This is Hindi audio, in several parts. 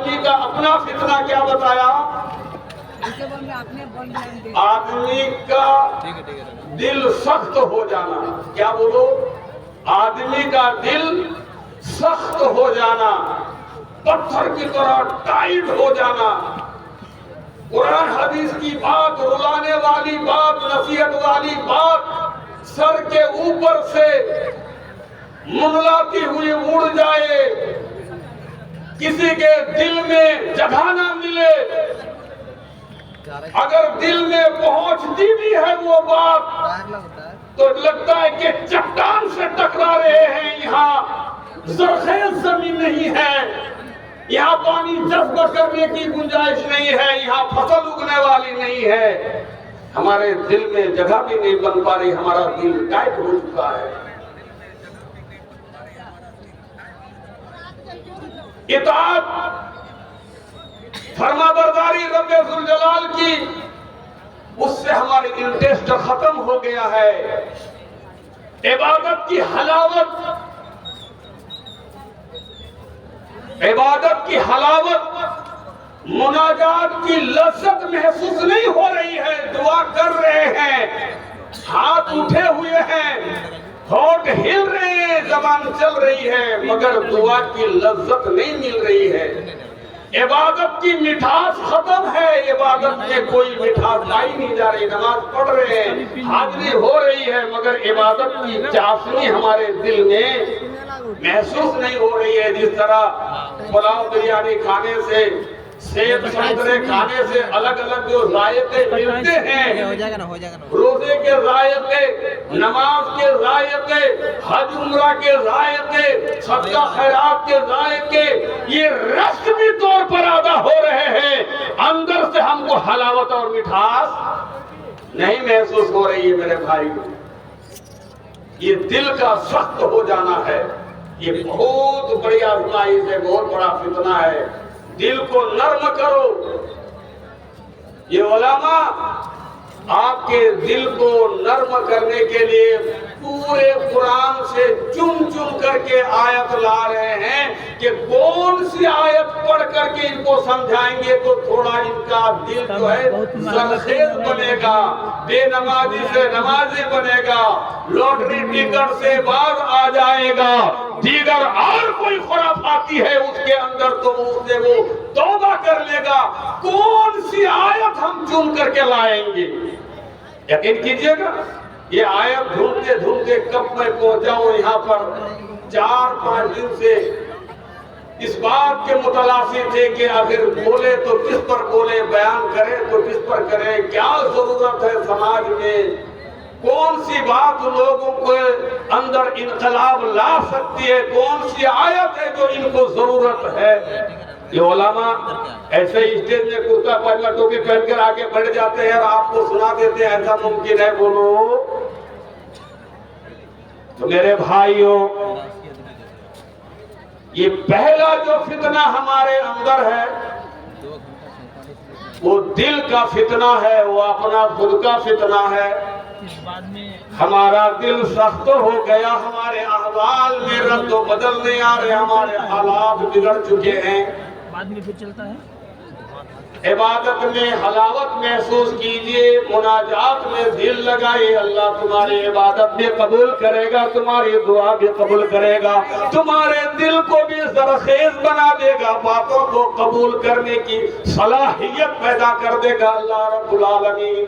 आदमी का अपना फितना क्या बताया? आदमी का दिल सख्त हो जाना। क्या बोलो? आदमी का दिल सख्त हो जाना, पत्थर की तरह टाइट हो जाना। कुरान हदीस की बात, रुलाने वाली बात, नसीहत वाली बात सर के ऊपर से मुनलाती हुई उड़ जाए, किसी के दिल में जगह ना मिले, अगर दिल में पहुंचती भी है वो बात तो लगता है कि चट्टान से टकरा रहे हैं। यहाँ जरखेज जमीन नहीं है, यहाँ पानी जज्ब करने की गुंजाइश नहीं है, यहाँ फसल उगने वाली नहीं है। हमारे दिल में जगह भी नहीं बन पा रही, हमारा दिल टाइट हो चुका है। इताअत फरमाबरदारी रब्बे जुल जलाल की, उससे हमारी इंटरेस्ट खत्म हो गया है। इबादत की हलावत, इबादत की हलावत, मुनाजात की लज्जत महसूस नहीं हो रही है। दुआ कर रहे हैं, हाथ उठे हुए हैं, होठ हिल रहे हैं, जबान चल रही है, मगर दुआ की लज्जत नहीं मिल रही है। इबादत की मिठास खत्म है, इबादत में कोई मिठास लाई नहीं जा रही। नमाज पढ़ रहे हैं, हाजिरी हो रही है, मगर इबादत की चाशनी हमारे दिल में महसूस नहीं हो रही है। जिस तरह पुलाव बिरयानी खाने से, सेब संतरे खाने से अलग अलग जो रायते मिलते हैं, हो जाएगा ना। रोजे के रायते, नमाज के रायते, हज उम्रा के रायते, सदका खैरात के रायते, ये रस्मी तौर पर अदा हो रहे हैं, अंदर से हमको हलावत और मिठास नहीं महसूस हो रही है। मेरे भाई, ये दिल का सख्त हो जाना है, ये बहुत बड़ी आजमाइश है, बहुत बड़ा फितना है। दिल को नर्म करो। ये उलमा आपके दिल को नर्म करने के लिए पूरे कुरान से चुन चुन करके आयत ला रहे हैं कि कौन सी आयत पढ़ करके इनको समझाएंगे तो थोड़ा इनका दिल जो है सरखेज बनेगा, बेनमाजी से नमाजी बनेगा, लॉटरी टिकट से बाज आ जाएगा, दीगर और कोई खुराफाती है उसके अंदर तो उससे वो तौबा कर लेगा। कौन सी आयत हम चुन करके लाएंगे? यकीन कीजिएगा, ये आयत ढूंढते ढूंढते कब मैं पहुंचाऊं यहाँ पर। 4-5 दिन से इस बात के मुतलासी थे कि आखिर बोले तो किस पर बोले, बयान करें तो किस पर करें, क्या जरूरत है समाज में, कौन सी बात लोगों को अंदर इनकलाब ला सकती है, कौन सी आयत है जो इनको जरूरत है। ये उलमा ऐसे स्टेज में कुर्ता पजामा टोपी पहनकर आगे बढ़ जाते हैं और आपको सुना देते हैं ऐसा मुमकिन है, बोलो। तो मेरे भाइयों, ये पहला जो फितना हमारे अंदर है वो दिल का फितना है, वो अपना खुद का फितना है। हमारा दिल सख्त हो गया, हमारे अहवाल में रद्द बदल नहीं आ रहे, हमारे हालात बिगड़ चुके हैं। बाद में फिर चलता है। इबादत में हलावत महसूस कीजिए, मुनाजात में दिल लगाइए, अल्लाह तुम्हारी इबादत भी कबूल करेगा, तुम्हारी दुआ भी कबूल करेगा, तुम्हारे दिल को भी जरखेज बना देगा, बातों को कबूल करने की सलाहियत पैदा कर देगा अल्लाह रब्बुल आलमीन।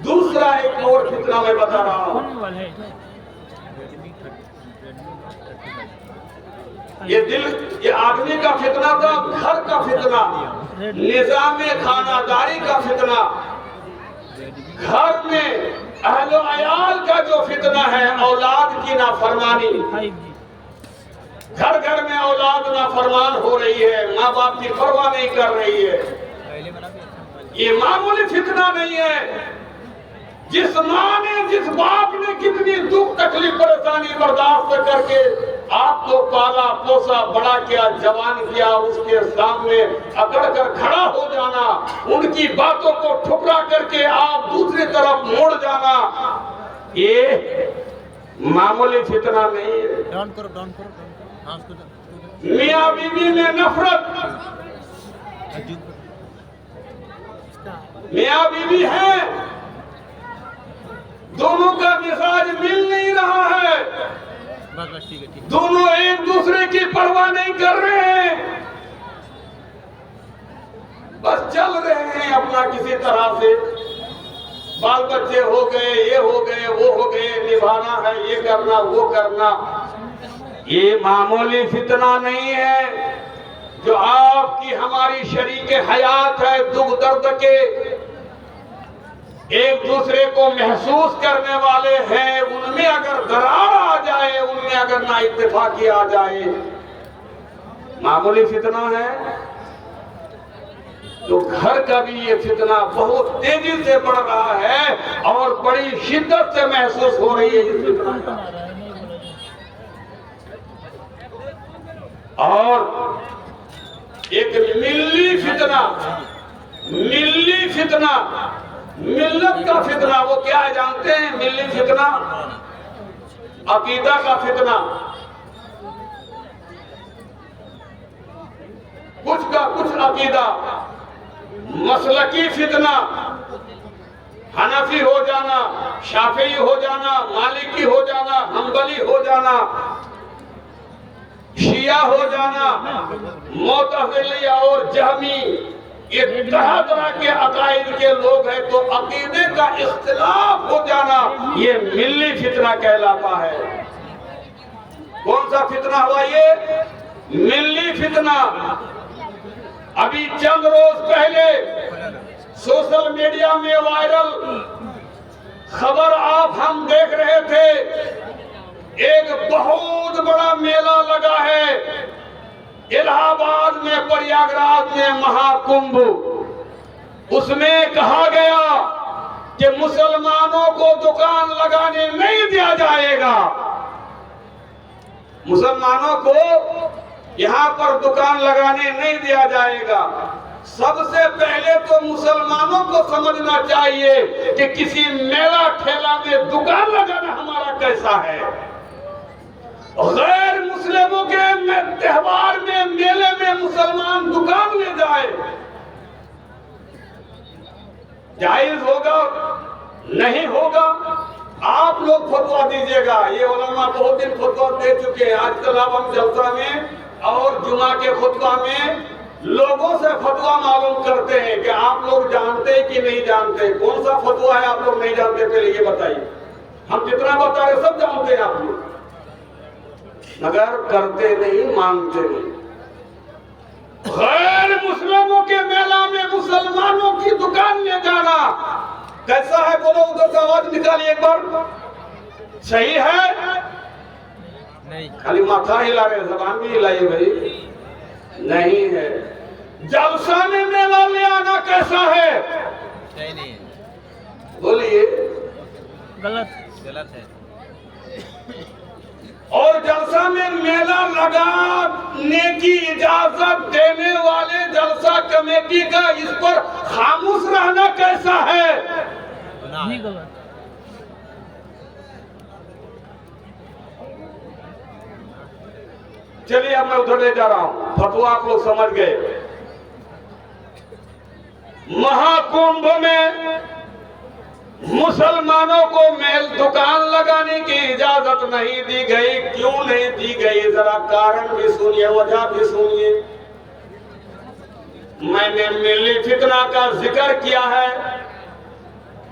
दूसरा एक और फितना मैं बता रहा हूँ, ये दिल, ये आदमी का फितना था, घर का फितना, निजामे खानादारी का फितना, घर में अहलो अयाल का जो फितना है, औलाद की नाफरमानी। घर घर में औलाद नाफरमान हो रही है, माँ बाप की परवाह नहीं कर रही है। ये मामूली फितना नहीं है। जिस माँ ने, जिस बाप ने कितनी दुख तकलीफ परेशानी बर्दाश्त करके आपको पाला पोसा बड़ा किया, जवान किया, उसके सामने अकड़ कर खड़ा हो जाना, उनकी बातों को ठुकरा करके आप दूसरी तरफ मोड़ जाना, ये मामूली फितना नहीं है। डाउन करो, डाउन करो, हाँ उसको मियाँ बीवी में नफरत, मियाँ बीवी है, दोनों का मिजाज मिल नहीं रहा है, दोनों एक दूसरे की परवाह नहीं कर रहे हैं, बस चल रहे हैं अपना किसी तरह से, बाल बच्चे हो गए, ये हो गए, वो हो गए, निभाना है, ये करना, वो करना। ये मामूली फितना नहीं है जो आपकी हमारी शरीक हयात है, दुख दर्द के एक दूसरे को महसूस करने वाले हैं, उनमें अगर दरार आ जाए, उनमें अगर ना इत्तेफाकी आ जाए, मामूली फितना है। तो घर का भी ये फितना बहुत तेजी से बढ़ रहा है और बड़ी शिद्दत से महसूस हो रही है इस फितना का। और एक मिल्ली फितना, मिल्ली फितना, मिल्लत का फितना, वो क्या है जानते हैं? मिल्ली फितना, अकीदा का फितना, कुछ का कुछ अकीदा, मसलकी फितना, हनफी हो जाना, शाफी हो जाना, मालिकी हो जाना, हम्बली हो जाना, शिया हो जाना, मुतज़िली और जहमी, ये तरह तरह के अकायद के लोग हैं, तो अकीदे का इख्तिलाफ हो जाना, ये मिल्ली फितना कहलाता है। कौन सा फितना हुआ ये? मिल्ली फितना। अभी चंद रोज पहले सोशल मीडिया में वायरल खबर हम देख रहे थे, एक बहुत बड़ा मेला लगा है इलाहाबाद में, प्रयागराज में, महाकुंभ। उसमें कहा गया कि मुसलमानों को दुकान लगाने नहीं दिया जाएगा, मुसलमानों को यहाँ पर दुकान लगाने नहीं दिया जाएगा। सबसे पहले तो मुसलमानों को समझना चाहिए कि किसी मेला ठेला में दुकान लगाना हमारा कैसा है। गैर मुस्लिमों के त्योहार में, मेले में मुसलमान दुकान ले जाए, जायज होगा? नहीं होगा। आप लोग फतवा दीजिएगा। ये उलमा बहुत दिन फतवा दे चुके हैं। आजकल अब हम जलसा में और जुमा के खुतबा में लोगों से फतवा मालूम करते हैं कि आप लोग जानते हैं कि नहीं जानते। कौन सा फतवा है आप लोग नहीं जानते, पहले ये बताइए। हम जितना बता रहे सब जानते हैं आप लोग, मगर करते नहीं, मानते नहीं। गैर मुस्लिमों के मेला में मुसलमानों की दुकान ले जाना कैसा है? बोलो, उधर से आवाज निकालिए एक बार। सही है? नहीं, खाली माथा हिला रहे, जबान भी हिलाइए भाई। नहीं है। जलसा में मेला ले आना कैसा है? सही नहीं है। बोलिए। गलत है। और जलसा में मेला लगाने की इजाजत देने वाले जलसा कमेटी का इस पर खामोश रहना कैसा है? नहीं, गलत। चलिए अब मैं उधर ले जा रहा हूं, फतवा आप लोग समझ गए। महाकुंभ में मुसलमानों को मेल दुकान लगाने की इजाजत नहीं दी गई। क्यों नहीं दी गई? जरा कारण भी सुनिए, वजह भी सुनिए। मैंने मिल्ली फितना का जिक्र किया है।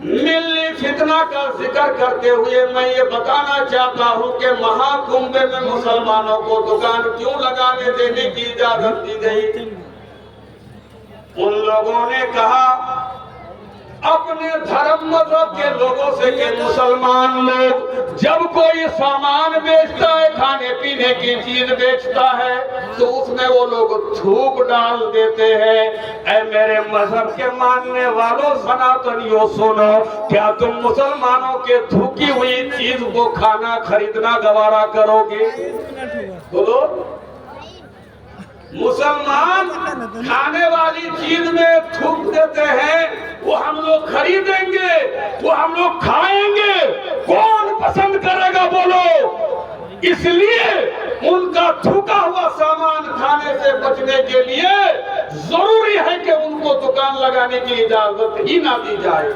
मिल्ली फितना का जिक्र करते हुए मैं ये बताना चाहता हूं कि महाकुंभ में मुसलमानों को दुकान क्यों लगाने देने की इजाजत दी गई। उन लोगों ने कहा अपने धर्म मजहब के लोगों से कि मुसलमान लोग जब कोई सामान बेचता है, खाने पीने की चीज बेचता है, तो उसमें वो लोग थूक डाल देते हैं। ऐ मेरे मजहब के मानने वालों, सनातनियों, सुनो, क्या तुम मुसलमानों के थूकी हुई चीज को खाना खरीदना गवारा करोगे? बोलो। मुसलमान खाने वाली चीज में थूक देते हैं, वो हम लोग खरीदेंगे, वो हम लोग खाएंगे, कौन पसंद करेगा? बोलो। इसलिए उनका थूका हुआ सामान खाने से बचने के लिए जरूरी है कि उनको दुकान लगाने की इजाजत ही ना दी जाए।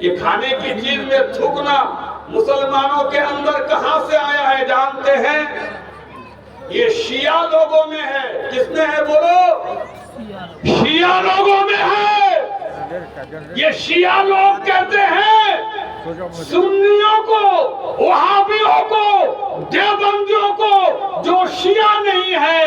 ये खाने की चीज में थूकना मुसलमानों के अंदर कहां से आया है जानते हैं? ये शिया लोगों में है। किसमें है बोलो? शिया लोगों में है। ये शिया लोग कहते हैं सुन्नियों को, वहाबियों को, देवबंदियों को, जो शिया नहीं है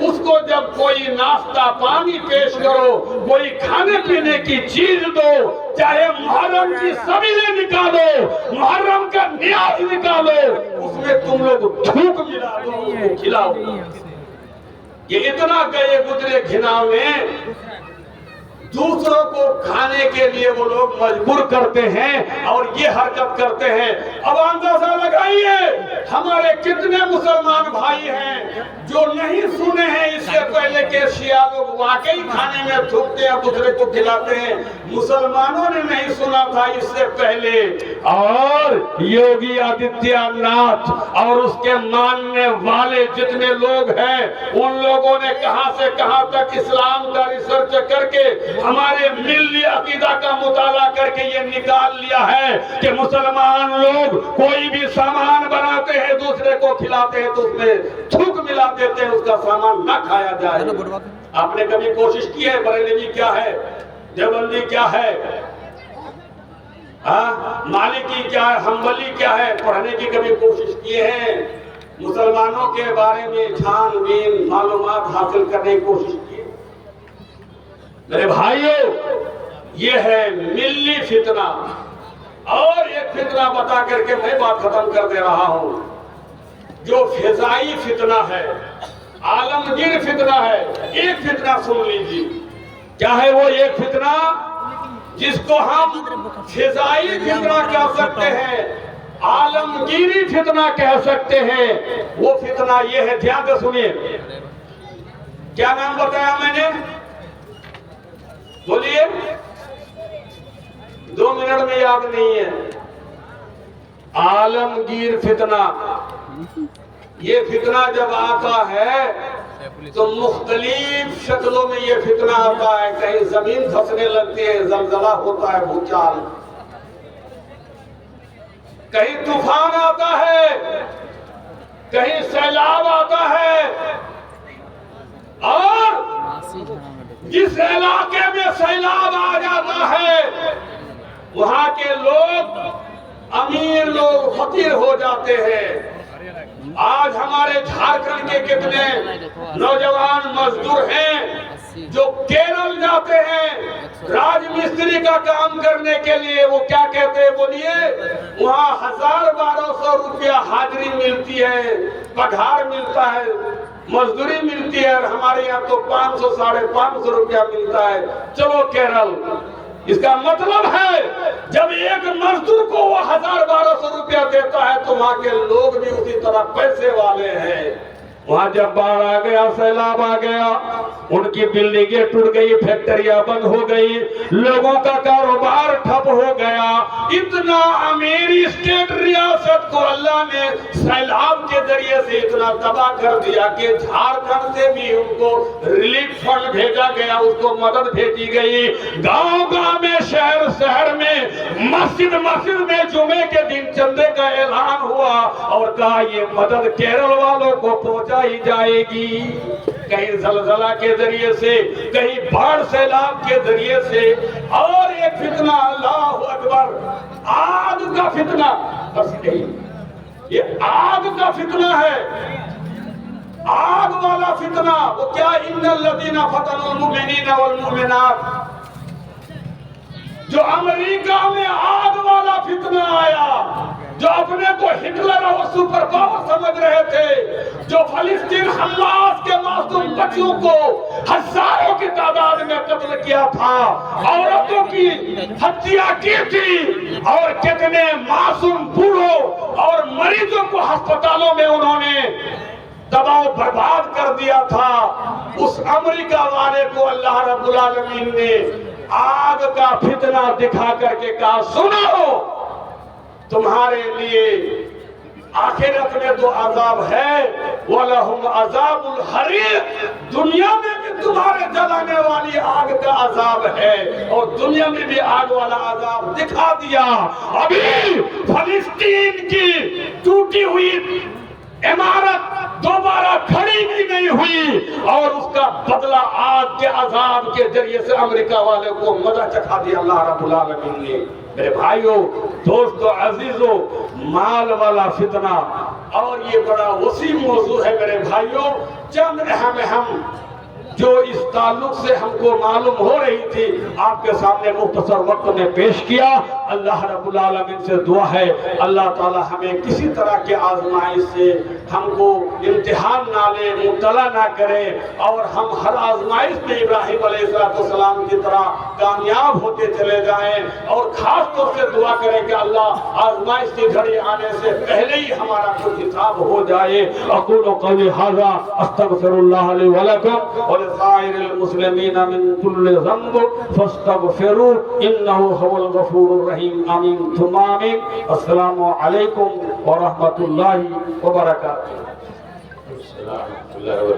उसको जब कोई नाश्ता पानी पेश करो, कोई खाने पीने की चीज दो, चाहे मुहर्रम की सबीले निकालो, मुहर्रम का न्याज निकालो, उसमें तुम लोग थूक मिला दो, उसको खिलाओ। ये इतना गए गुजरे घिनावने, दूसरों को खाने के लिए वो लोग मजबूर करते हैं और ये हरकत करते हैं। अब अंदाजा लगाइए हमारे कितने मुसलमान भाई हैं जो नहीं सुने हैं इससे पहले के शिया लोग वाकई खाने में थूकते हैं, दूसरे को खिलाते हैं। मुसलमानों ने नहीं सुना था इससे पहले। और योगी आदित्यनाथ और उसके मानने वाले जितने लोग हैं उन लोगों ने कहां से कहां तक इस्लाम का रिसर्च करके हमारे मिल्ली अकीदा का मुताला करके ये निकाल लिया है कि मुसलमान लोग कोई भी सामान बनाते हैं दूसरे को खिलाते हैं तो उसमें थूक मिला देते हैं, उसका सामान ना खाया जाए। आपने कभी कोशिश की है बरेलवी क्या है, देवबंदी क्या है, मालिकी क्या है, हम्बली क्या है, पढ़ने की कभी कोशिश किए हैं? मुसलमानों के बारे में छानबीन मालूमात हासिल करने की कोशिश की? मेरे भाइयों, ये है मिल्ली फितना। और एक फितना बता करके मैं बात खत्म कर दे रहा हूं। जो फिजाई फितना है, आलमगीर फितना है, एक फितना सुन लीजिए। क्या है वो एक फितना जिसको हम फिजाई फितना कह सकते हैं, आलमगीरी फितना कह सकते हैं? वो फितना ये है, ध्यान से सुनिए। क्या नाम बताया मैंने? बोलिए। 2 मिनट में याद नहीं है। आलमगीर फितना। ये फितना जब आता है तो मुख्तलिफ शक्लों में ये फितना आता है। कहीं जमीन धंसने लगती है, जलजला होता है, भूचाल, कहीं तूफान आता है, कहीं सैलाब आता है। और जिस इलाके में सैलाब आ जाता है वहां के लोग, अमीर लोग फकीर हो जाते हैं। आज हमारे झारखंड के कितने नौजवान मजदूर हैं जो केरल जाते हैं राजमिस्त्री का काम करने के लिए। वो क्या कहते हैं बोलिए? वहाँ 1000-1200 रुपया हाजिरी मिलती है, पगार मिलता है, मजदूरी मिलती है। और हमारे यहाँ तो 500-550 रुपया मिलता है। चलो केरल। इसका मतलब है जब एक मजदूर को वो 1000-1200 रुपया देता है तो वहाँ के लोग भी उसी तरह पैसे वाले हैं। वहां जब बाढ़ आ गया, सैलाब आ गया, उनकी बिल्डिंगें टूट गई, फैक्ट्रियां बंद हो गई, लोगों का कारोबार ठप हो गया। इतना अमीर स्टेट रियासत को अल्लाह ने सैलाब के जरिए से इतना तबाह कर दिया कि झारखंड से भी उनको रिलीफ फंड भेजा गया, उसको मदद भेजी गई। गांव-गांव में, शहर-शहर में, मस्जिद में जुमे के दिन चंदे का ऐलान हुआ और कहा ये मदद केरल वालों को पहुंचा ही जाएगी। कहीं जलजला के जरिए से, कहीं बाढ़ सैलाब के जरिए से। और एक फितना, अल्लाहु अकबर, आग का फितना। बस यही, ये आग का फितना है, आग वाला फितना। वो क्या? इन्नल लदीना फतनुल मुमिनीना वल मुमिनात। जो अमेरिका में आग वाला फितना आया, जो अपने को हिटलर और सुपर पावर समझ रहे थे, जो फिलिस्तीन हमास के मासूम बच्चों को हजारों की तादाद में कत्ल किया था, औरतों की हत्या की थी, और कितने मासूम बूढ़ों और मरीजों को अस्पतालों में उन्होंने दबाव बर्बाद कर दिया था। उस अमेरिका वाले को अल्लाह रब्बुल आलमीन ने आग का फितना दिखा करके कहा, सुनो, तुम्हारे लिए आखिरत में तो अजाब है, वलहुम अजाबुल हरीक, दुनिया में भी तुम्हारे जलाने वाली आग का अजाब है और दुनिया में भी आग वाला अजाब दिखा दिया। अभी फलस्तीन की टूटी हुई इमारत दोबारा खड़ी भी नहीं हुई और उसका बदला आग के अजाब के जरिए से अमेरिका वाले को मजा चखा दिया अल्लाह रब्बुल आलमीन ने। मेरे भाइयों, दोस्तों, अजीजों, माल वाला फितना और ये बड़ा वसी मौजू है मेरे भाइयों। चंद अहम जो इस ताल्लुक से हमको मालूम हो रही थी आपके सामने मुख्तसर वक्त में पेश किया। अल्लाह रब्बुल आलमीन से दुआ है अल्लाह ताला हमें किसी तरह के आजमाइश से हमको इम्तिहान ना ले, मुब्तला ना करे और हम हर आजमाइश में इब्राहिम अलैहिस्सलाम की तरह कामयाब होते चले जाएं और खास तौर से दुआ करें कि अल्लाह आजमाइश की घड़ी आने से पहले ही हमारा कुछ हिसाब हो जाए। अक़ूलु क़ौली हाज़ा अस्तग़फ़िरुल्लाह ली व लकुम व लिसाइरिल मुस्लिमीना मिन कुल्लि ज़ंब फस्तग़फिरू इन्नहु हुवल गफ़ूरुर रहीम। आमीन सुम्मा आमीन। अस्सलामु अलैकुम व रहमतुल्लाहि व बरकातुहू।